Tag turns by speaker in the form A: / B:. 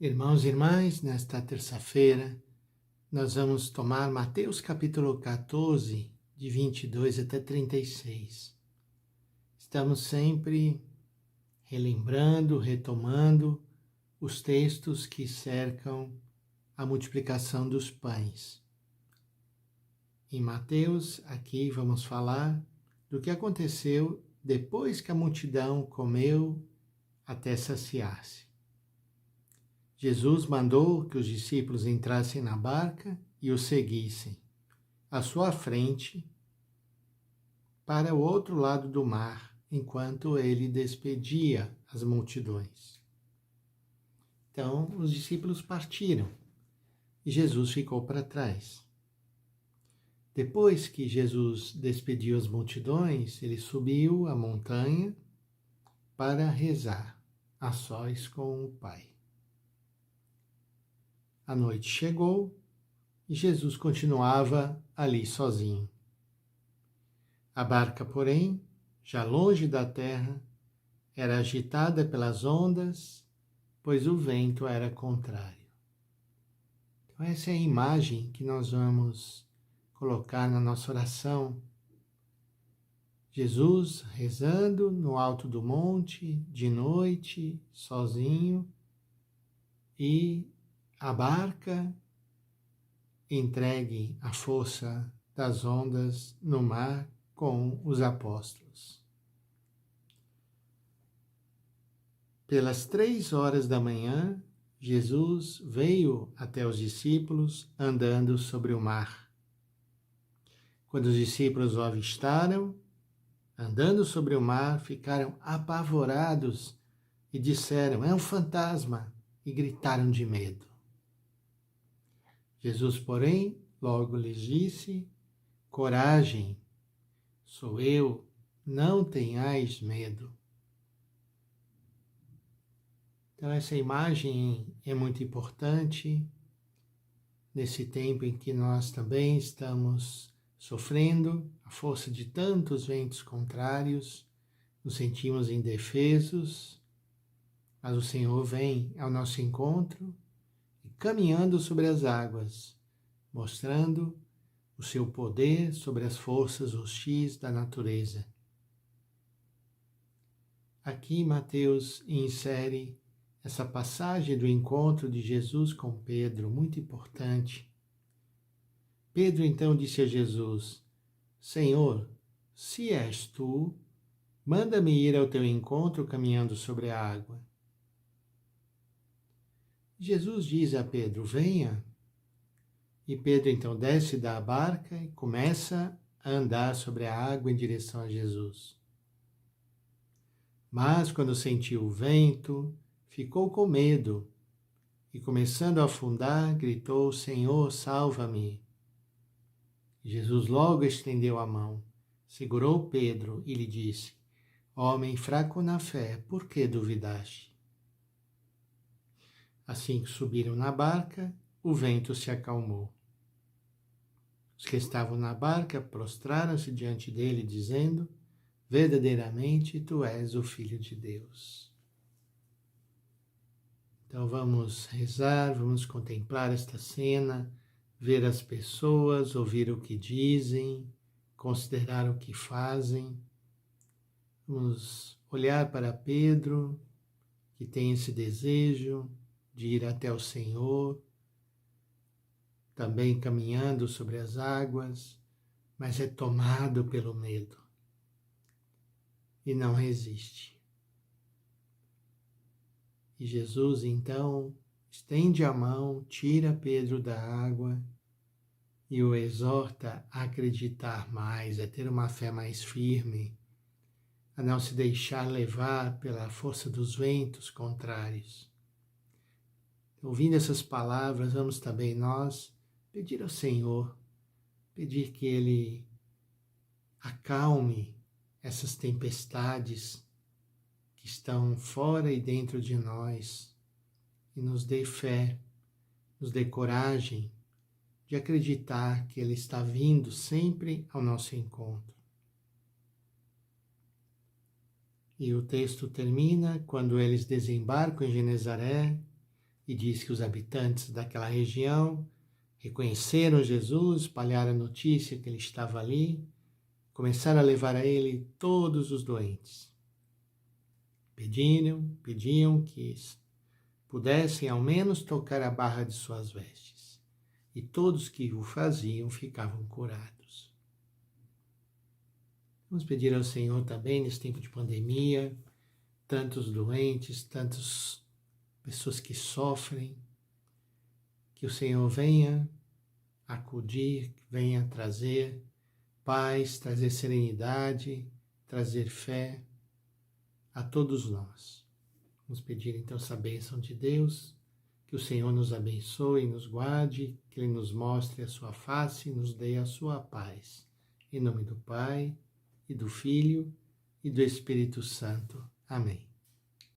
A: Irmãos e irmãs, nesta terça-feira, nós vamos tomar Mateus capítulo 14, de 22 até 36. Estamos sempre relembrando, retomando os textos que cercam a multiplicação dos pães. Em Mateus, aqui vamos falar do que aconteceu depois que a multidão comeu até saciar-se. Jesus mandou que os discípulos entrassem na barca e o seguissem à sua frente para o outro lado do mar, enquanto ele despedia as multidões. Então, os discípulos partiram e Jesus ficou para trás. Depois que Jesus despediu as multidões, ele subiu a montanha para rezar a sós com o Pai. A noite chegou e Jesus continuava ali sozinho. A barca, porém, já longe da terra, era agitada pelas ondas, pois o vento era contrário. Então, essa é a imagem que nós vamos colocar na nossa oração. Jesus rezando no alto do monte, de noite, sozinho, e a barca entregue à força das ondas no mar com os apóstolos. Pelas 3 horas da manhã, Jesus veio até os discípulos andando sobre o mar. Quando os discípulos o avistaram, andando sobre o mar, ficaram apavorados e disseram: "É um fantasma!" e gritaram de medo. Jesus, porém, logo lhes disse: "Coragem, sou eu, não tenhais medo." Então, essa imagem é muito importante nesse tempo em que nós também estamos sofrendo a força de tantos ventos contrários, nos sentimos indefesos, mas o Senhor vem ao nosso encontro e caminhando sobre as águas, mostrando o seu poder sobre as forças hostis da natureza. Aqui Mateus insere essa passagem do encontro de Jesus com Pedro, muito importante. Pedro então disse a Jesus: "Senhor, se és tu, manda-me ir ao teu encontro caminhando sobre a água." Jesus diz a Pedro: "Venha." E Pedro então desce da barca e começa a andar sobre a água em direção a Jesus. Mas quando sentiu o vento, ficou com medo e, começando a afundar, gritou: "Senhor, salva-me." Jesus logo estendeu a mão, segurou Pedro e lhe disse: "Homem fraco na fé, por que duvidaste?" Assim que subiram na barca, o vento se acalmou. Os que estavam na barca prostraram-se diante dele, dizendo: "Verdadeiramente tu és o Filho de Deus." Então vamos rezar, vamos contemplar esta cena, ver as pessoas, ouvir o que dizem, considerar o que fazem. Vamos olhar para Pedro, que tem esse desejo de ir até o Senhor, também caminhando sobre as águas, mas é tomado pelo medo e não resiste. E Jesus então estende a mão, tira Pedro da água e o exorta a acreditar mais, a ter uma fé mais firme, a não se deixar levar pela força dos ventos contrários. Ouvindo essas palavras, vamos também nós pedir ao Senhor, pedir que Ele acalme essas tempestades que estão fora e dentro de nós e nos dê fé, nos dê coragem de acreditar que Ele está vindo sempre ao nosso encontro. E o texto termina quando eles desembarcam em Genesaré E diz que os habitantes daquela região reconheceram Jesus, espalharam a notícia que ele estava ali, começaram a levar a ele todos os doentes. Pediam que pudessem ao menos tocar a barra de suas vestes. E todos que o faziam ficavam curados. Vamos pedir ao Senhor também, nesse tempo de pandemia, tantos doentes, tantas pessoas que sofrem, que o Senhor venha acudir, venha trazer paz, trazer serenidade, trazer fé a todos nós. Vamos pedir então essa bênção de Deus, que o Senhor nos abençoe e nos guarde, que Ele nos mostre a sua face e nos dê a sua paz. Em nome do Pai, e do Filho, e do Espírito Santo. Amém.